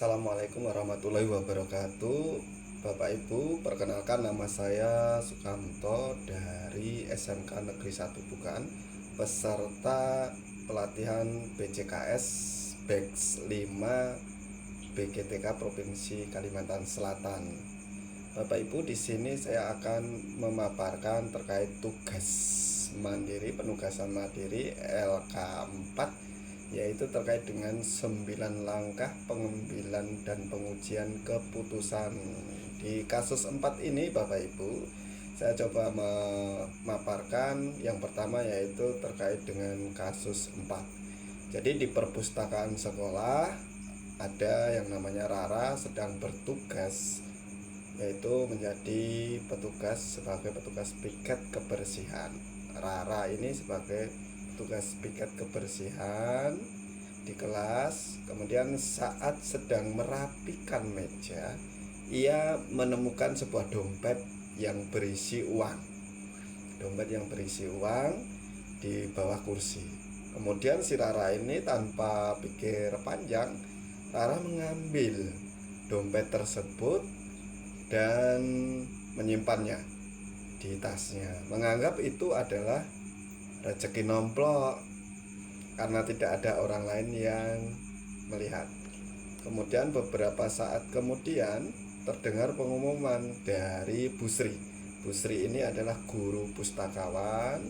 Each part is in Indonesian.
Assalamualaikum warahmatullahi wabarakatuh. Bapak Ibu, perkenalkan nama saya Sukamto dari SMK Negeri 1 Bukaan, peserta pelatihan BCKS Batch 5 BGTK Provinsi Kalimantan Selatan. Bapak Ibu, di sini saya akan memaparkan terkait tugas mandiri, penugasan mandiri LK4, yaitu terkait dengan 9 langkah pengambilan dan pengujian keputusan. Di kasus 4 ini Bapak Ibu, saya coba memaparkan yang pertama yaitu terkait dengan kasus 4. Jadi di perpustakaan sekolah ada yang namanya Rara sedang bertugas, yaitu menjadi sebagai petugas piket kebersihan. Rara ini sebagai tugas piket kebersihan di kelas. Kemudian saat sedang merapikan meja, ia menemukan sebuah dompet yang berisi uang. Dompet yang berisi uang di bawah kursi. Kemudian si Rara ini tanpa pikir panjang, Rara mengambil dompet tersebut dan menyimpannya di tasnya, menganggap itu adalah rezeki nomplok karena tidak ada orang lain yang melihat. Kemudian beberapa saat kemudian terdengar pengumuman dari Bu Sri. Bu Sri ini adalah guru pustakawan,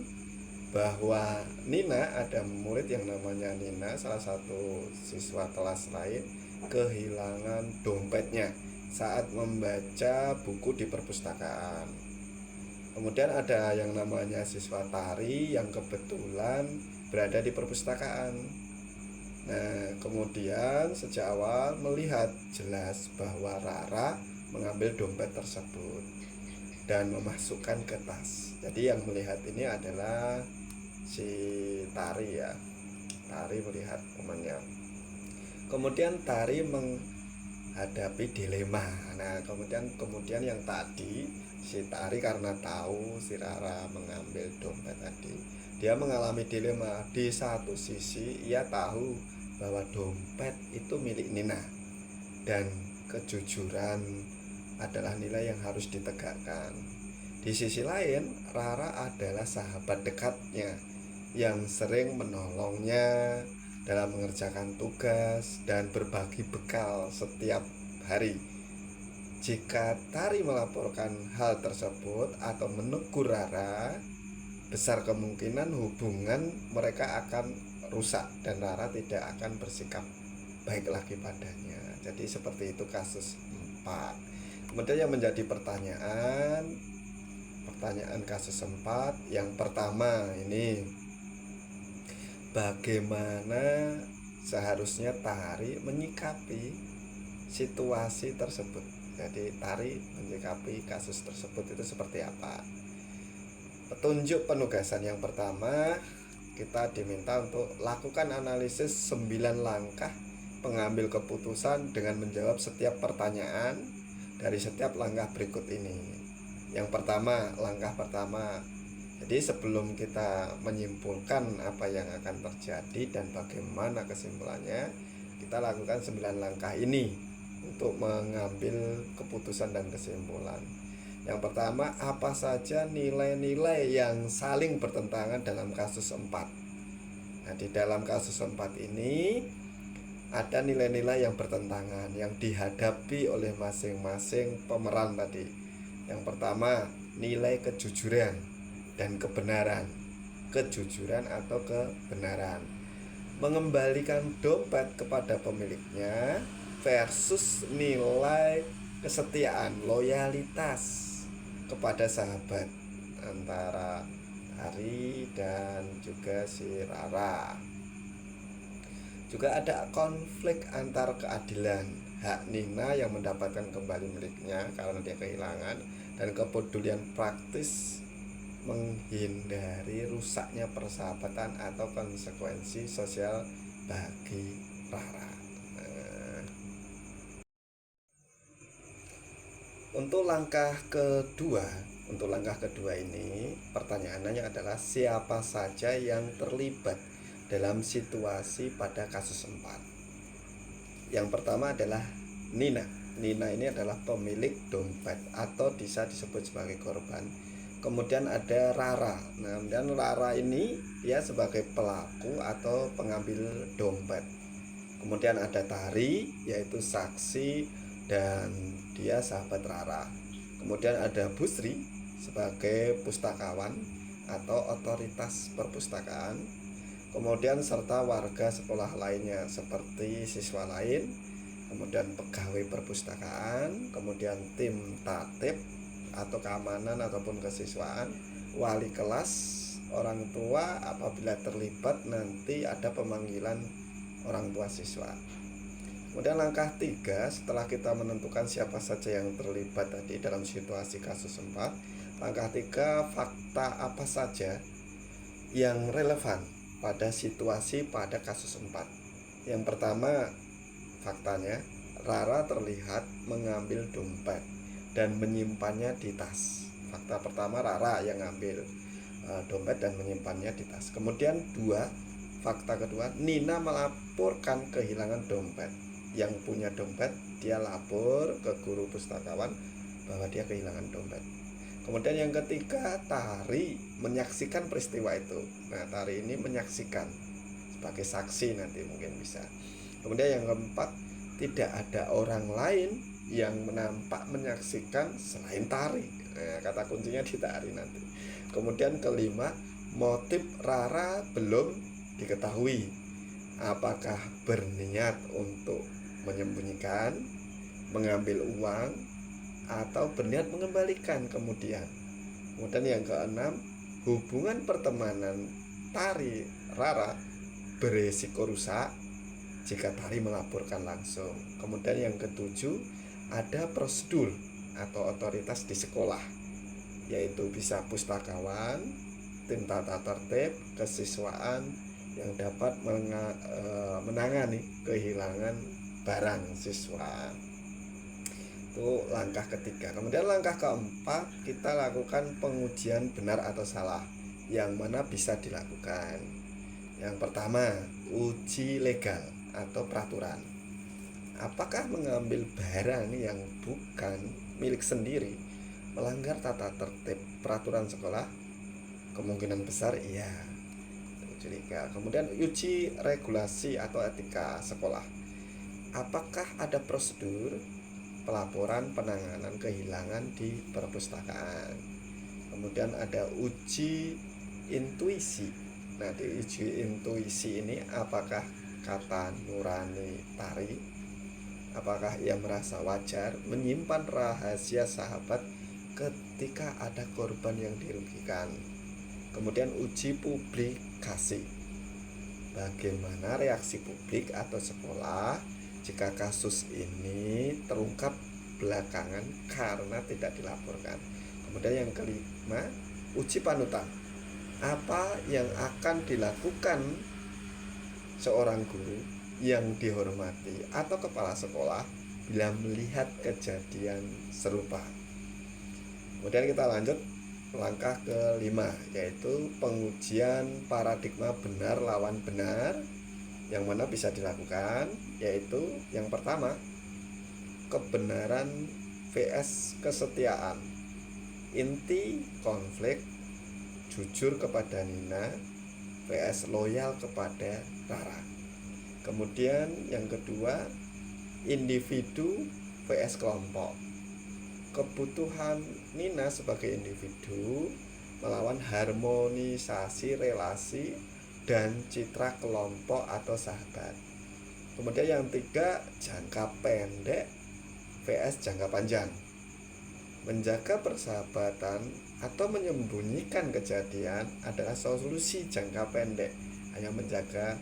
bahwa Nina, ada murid yang namanya Nina, salah satu siswa kelas lain, kehilangan dompetnya saat membaca buku di perpustakaan. Kemudian ada yang namanya siswa tari yang kebetulan berada di perpustakaan. Nah, kemudian sejak awal melihat jelas bahwa Rara mengambil dompet tersebut dan memasukkan ke tas. Jadi yang melihat ini adalah si Tari ya. Tari melihat temannya. Kemudian Tari menghadapi dilema. Nah, kemudian yang tadi si Tari karena tahu si Rara mengambil dompet tadi, dia mengalami dilema. Di satu sisi ia tahu bahwa dompet itu milik Nina dan kejujuran adalah nilai yang harus ditegakkan. Di sisi lain, Rara adalah sahabat dekatnya yang sering menolongnya dalam mengerjakan tugas dan berbagi bekal setiap hari. Jika Tari melaporkan hal tersebut atau menegur Rara, besar kemungkinan hubungan mereka akan rusak dan Rara tidak akan bersikap baik lagi padanya. Jadi seperti itu kasus 4. Kemudian yang menjadi pertanyaan kasus 4 yang pertama ini, bagaimana seharusnya Tari menyikapi situasi tersebut. Jadi Tari menyikapi kasus tersebut itu seperti apa? Petunjuk penugasan yang pertama, kita diminta untuk lakukan analisis 9 langkah pengambil keputusan dengan menjawab setiap pertanyaan dari setiap langkah berikut ini. Yang pertama, langkah pertama. Jadi sebelum kita menyimpulkan apa yang akan terjadi dan bagaimana kesimpulannya, kita lakukan 9 langkah ini untuk mengambil keputusan dan kesimpulan. Yang pertama, apa saja nilai-nilai yang saling bertentangan dalam kasus 4. Nah, di dalam kasus 4 ini ada nilai-nilai yang bertentangan yang dihadapi oleh masing-masing pemeran tadi. Yang pertama, nilai kejujuran dan kebenaran. Kejujuran atau kebenaran, mengembalikan dompet kepada pemiliknya versus nilai kesetiaan, loyalitas kepada sahabat antara Tari dan juga si Rara. Juga ada konflik antar keadilan, hak Nina yang mendapatkan kembali miliknya karena dia kehilangan, dan kepedulian praktis menghindari rusaknya persahabatan atau konsekuensi sosial bagi Rara. Untuk langkah kedua ini, pertanyaannya adalah siapa saja yang terlibat dalam situasi pada kasus 4. Yang pertama adalah Nina. Nina ini adalah pemilik dompet atau bisa disebut sebagai korban. Kemudian ada Rara. Nah, kemudian Rara ini dia sebagai pelaku atau pengambil dompet. Kemudian ada Tari, yaitu saksi dan dia sahabat Rara. Kemudian ada Busri sebagai pustakawan atau otoritas perpustakaan. Kemudian serta warga sekolah lainnya seperti siswa lain, kemudian pegawai perpustakaan, kemudian tim tatip atau keamanan ataupun kesiswaan, wali kelas, orang tua. Apabila terlibat nanti ada pemanggilan orang tua siswa. Kemudian langkah 3, setelah kita menentukan siapa saja yang terlibat tadi dalam situasi kasus 4, langkah 3, fakta apa saja yang relevan pada situasi pada kasus 4. Yang pertama, faktanya Rara terlihat mengambil dompet dan menyimpannya di tas. Fakta pertama, Rara yang ngambil dompet dan menyimpannya di tas. Kemudian fakta kedua, Nina melaporkan kehilangan dompet. Yang punya dompet dia lapor ke guru pustakawan bahwa dia kehilangan dompet. Kemudian yang ketiga, Tari menyaksikan peristiwa itu. Nah, Tari ini menyaksikan sebagai saksi, nanti mungkin bisa. Kemudian yang keempat, tidak ada orang lain yang nampak menyaksikan selain Tari. Nah, kata kuncinya di Tari nanti. Kemudian kelima, motif Rara belum diketahui. Apakah berniat untuk menyembunyikan, mengambil uang, atau berniat mengembalikan kemudian. Kemudian yang keenam, hubungan pertemanan Tari Rara beresiko rusak jika Tari melaporkan langsung. Kemudian yang ketujuh, ada prosedur atau otoritas di sekolah, yaitu bisa pustakawan, tim tata tertib, kesiswaan yang dapat menangani kehilangan barang siswa. Itu langkah ketiga. Kemudian langkah keempat, kita lakukan pengujian benar atau salah, yang mana bisa dilakukan. Yang pertama, uji legal atau peraturan. Apakah mengambil barang yang bukan milik sendiri melanggar tata tertib peraturan sekolah? Kemungkinan besar iya. Uji legal. Kemudian uji regulasi atau etika sekolah. Apakah ada prosedur pelaporan penanganan kehilangan di perpustakaan? Kemudian ada uji intuisi. Nah, di uji intuisi ini apakah kata nurani Tari, apakah ia merasa wajar menyimpan rahasia sahabat ketika ada korban yang dirugikan? Kemudian uji publikasi. Bagaimana reaksi publik atau sekolah jika kasus ini terungkap belakangan karena tidak dilaporkan? Kemudian yang kelima, uji panutan. Apa yang akan dilakukan seorang guru yang dihormati atau kepala sekolah bila melihat kejadian serupa? Kemudian kita lanjut langkah kelima, yaitu pengujian paradigma benar lawan benar, yang mana bisa dilakukan, yaitu yang pertama, kebenaran vs kesetiaan. Inti konflik, jujur kepada Nina vs loyal kepada Rara. Kemudian yang kedua, individu vs kelompok. Kebutuhan Nina sebagai individu melawan harmonisasi relasi dan citra kelompok atau sahabat. Kemudian yang tiga, jangka pendek vs jangka panjang. Menjaga persahabatan atau menyembunyikan kejadian adalah solusi jangka pendek. Hanya menjaga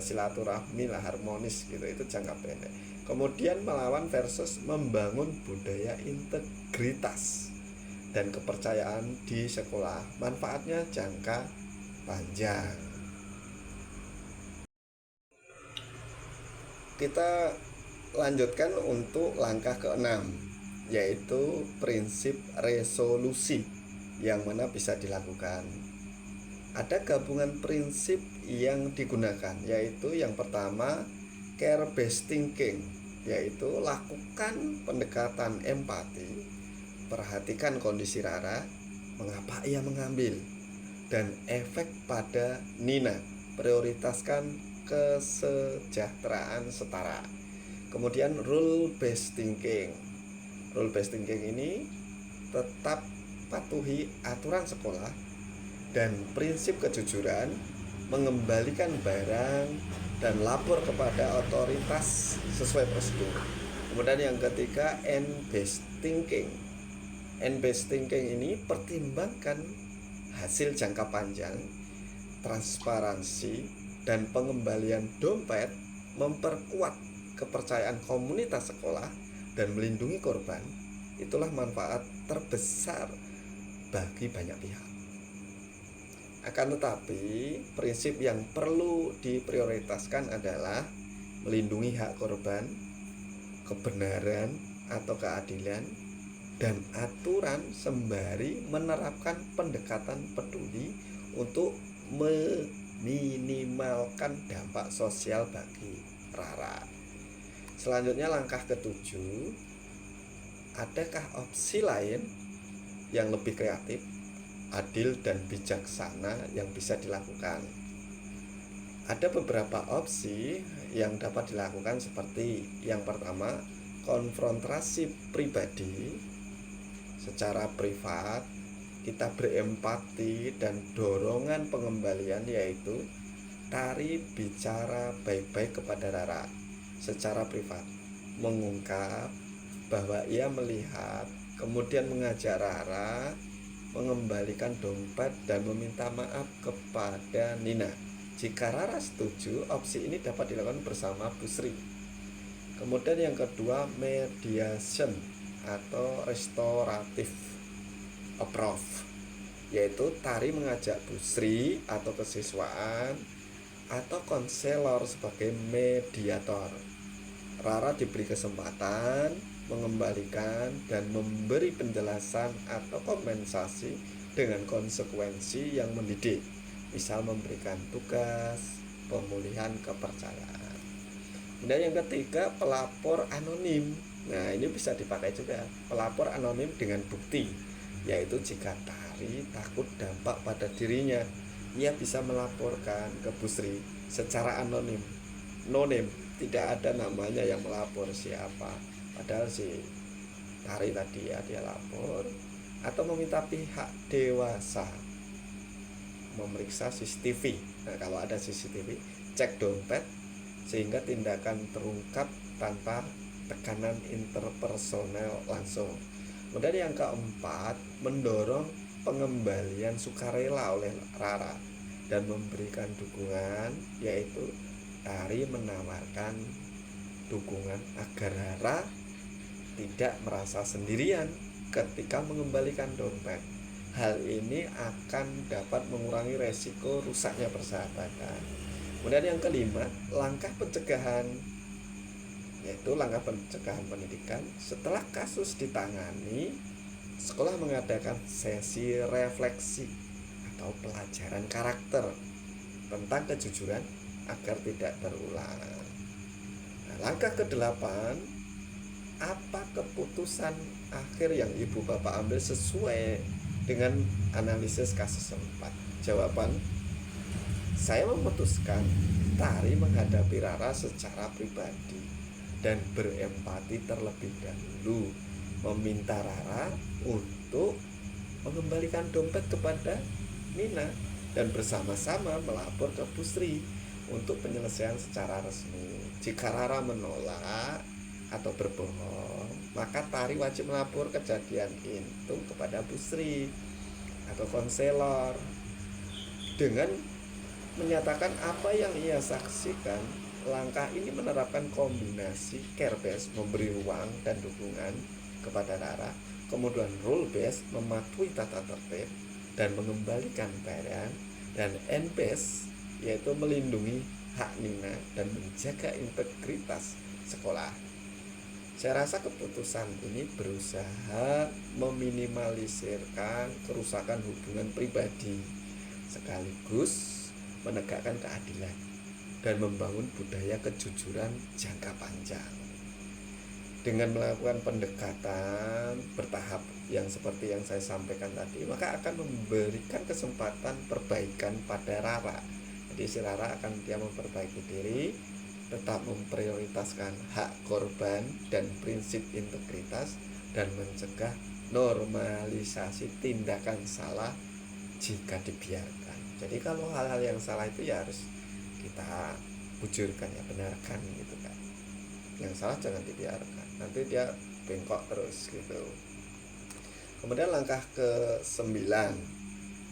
silaturahmi lah, harmonis gitu, itu jangka pendek. Kemudian melawan versus membangun budaya integritas dan kepercayaan di sekolah. Manfaatnya jangka panjang. Kita lanjutkan untuk langkah ke-6, yaitu prinsip resolusi, yang mana bisa dilakukan. Ada gabungan prinsip yang digunakan, yaitu yang pertama, care based thinking. yaitu lakukan pendekatan empati, perhatikan kondisi Rara, mengapa ia mengambil, dan efek pada Nina, prioritaskan kesejahteraan setara. Kemudian rule based thinking. Rule based thinking ini tetap patuhi aturan sekolah dan prinsip kejujuran, mengembalikan barang dan lapor kepada otoritas sesuai prosedur. Kemudian yang ketiga, end-based thinking. End-based thinking ini pertimbangkan hasil jangka panjang, transparansi, dan pengembalian dompet, memperkuat kepercayaan komunitas sekolah dan melindungi korban. Itulah manfaat terbesar bagi banyak pihak. Akan tetapi, prinsip yang perlu diprioritaskan adalah melindungi hak korban, kebenaran atau keadilan, dan aturan sembari menerapkan pendekatan peduli untuk meminimalkan dampak sosial bagi Rara. Selanjutnya langkah ketujuh, adakah opsi lain yang lebih kreatif, adil, dan bijaksana yang bisa dilakukan? Ada beberapa opsi yang dapat dilakukan seperti yang pertama, konfrontasi pribadi secara privat, kita berempati dan dorongan pengembalian, yaitu Tari bicara baik-baik kepada Rara secara privat, mengungkap bahwa ia melihat, kemudian mengajak Rara mengembalikan dompet dan meminta maaf kepada Nina. Jika Rara setuju, opsi ini dapat dilakukan bersama Bu Sri. Kemudian yang kedua, mediation atau restoratif approach, yaitu Tari mengajak Bu Sri atau kesiswaan atau konselor sebagai mediator. Rara diberi kesempatan mengembalikan dan memberi penjelasan atau kompensasi dengan konsekuensi yang mendidik, misal memberikan tugas, pemulihan kepercayaan. Dan yang ketiga, pelapor anonim. Nah, ini bisa dipakai juga, pelapor anonim dengan bukti, yaitu jika Tari takut dampak pada dirinya, ia bisa melaporkan ke Bu Sri secara anonim, no name, tidak ada namanya yang melapor siapa, padahal si Tari tadi ya dia lapor, atau meminta pihak dewasa memeriksa CCTV. Nah, kalau ada CCTV, cek dompet sehingga tindakan terungkap tanpa tekanan interpersonal langsung. Kemudian yang keempat, mendorong pengembalian sukarela oleh Rara dan memberikan dukungan, yaitu Tari menawarkan dukungan agar Rara tidak merasa sendirian ketika mengembalikan dompet. Hal ini akan dapat mengurangi resiko rusaknya persahabatan. Kemudian yang kelima, langkah pencegahan, yaitu langkah pencegahan pendidikan. Setelah kasus ditangani, sekolah mengadakan sesi refleksi atau pelajaran karakter tentang kejujuran agar tidak terulang. Nah, langkah ke-8, apa keputusan akhir yang ibu bapak ambil sesuai dengan analisis kasus sempat? Jawaban, saya memutuskan Tari menghadapi Rara secara pribadi dan berempati terlebih dahulu, meminta Rara untuk mengembalikan dompet kepada Nina dan bersama-sama melapor ke Bu Sri untuk penyelesaian secara resmi. Jika Rara menolak atau berbohong, maka Tari wajib melapor kejadian itu kepada Bu Sri atau konselor dengan menyatakan apa yang ia saksikan. Langkah ini menerapkan kombinasi care based, memberi ruang dan dukungan kepada Rara, kemudian rule based, mematuhi tata tertib dan mengembalikan barang, dan end based, yaitu melindungi hak Nina dan menjaga integritas sekolah. Saya rasa keputusan ini berusaha meminimalisirkan kerusakan hubungan pribadi sekaligus menegakkan keadilan dan membangun budaya kejujuran jangka panjang. Dengan melakukan pendekatan bertahap yang seperti yang saya sampaikan tadi, maka akan memberikan kesempatan perbaikan pada Rara. Jadi si Rara akan dia memperbaiki diri, tetap memprioritaskan hak korban dan prinsip integritas, dan mencegah normalisasi tindakan salah jika dibiarkan. Jadi kalau hal-hal yang salah itu ya harus kita bujurkan, ya benarkan gitu kan. Yang salah jangan dibiarkan, nanti dia bengkok terus gitu. Kemudian langkah ke-9,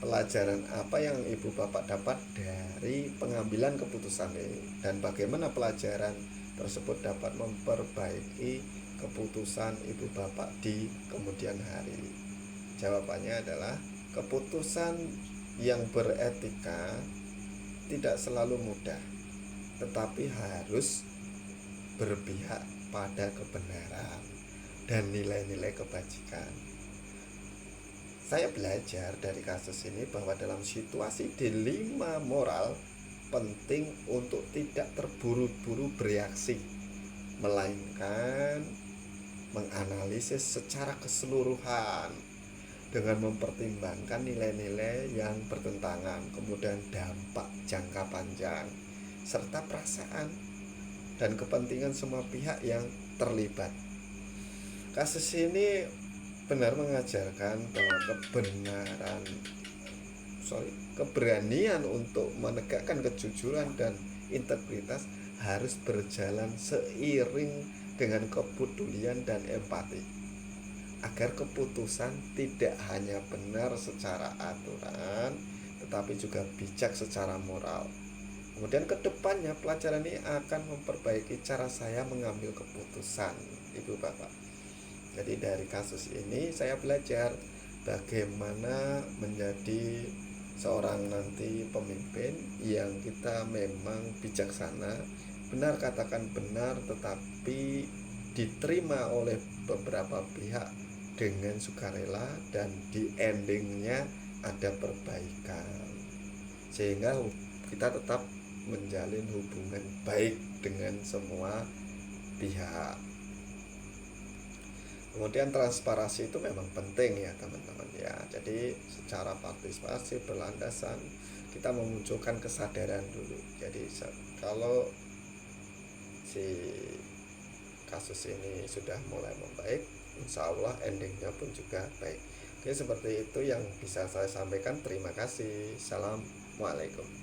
pelajaran apa yang ibu bapak dapat dari pengambilan keputusan ini, dan bagaimana pelajaran tersebut dapat memperbaiki keputusan ibu bapak di kemudian hari. Jawabannya adalah keputusan yang beretika tidak selalu mudah, tetapi harus berpihak pada kebenaran dan nilai-nilai kebajikan. Saya belajar dari kasus ini bahwa dalam situasi dilema moral penting untuk tidak terburu-buru bereaksi, melainkan menganalisis secara keseluruhan dengan mempertimbangkan nilai-nilai yang bertentangan, kemudian dampak jangka panjang, serta perasaan dan kepentingan semua pihak yang terlibat. Kasus ini benar mengajarkan bahwa keberanian untuk menegakkan kejujuran dan integritas harus berjalan seiring dengan kepedulian dan empati, agar keputusan tidak hanya benar secara aturan, tetapi juga bijak secara moral. Kemudian kedepannya pelajaran ini akan memperbaiki cara saya mengambil keputusan, ibu bapak. Jadi dari kasus ini saya belajar bagaimana menjadi seorang nanti pemimpin yang kita memang bijaksana, benar katakan benar, tetapi diterima oleh beberapa pihak dengan sukarela, dan di endingnya ada perbaikan, sehingga kita tetap menjalin hubungan baik dengan semua pihak. Kemudian transparansi itu memang penting ya teman-teman ya. Jadi secara partisipasi berlandasan kita memunculkan kesadaran dulu. Jadi kalau si kasus ini sudah mulai membaik, insya Allah endingnya pun juga baik. Oke, seperti itu yang bisa saya sampaikan. Terima kasih. Assalamualaikum.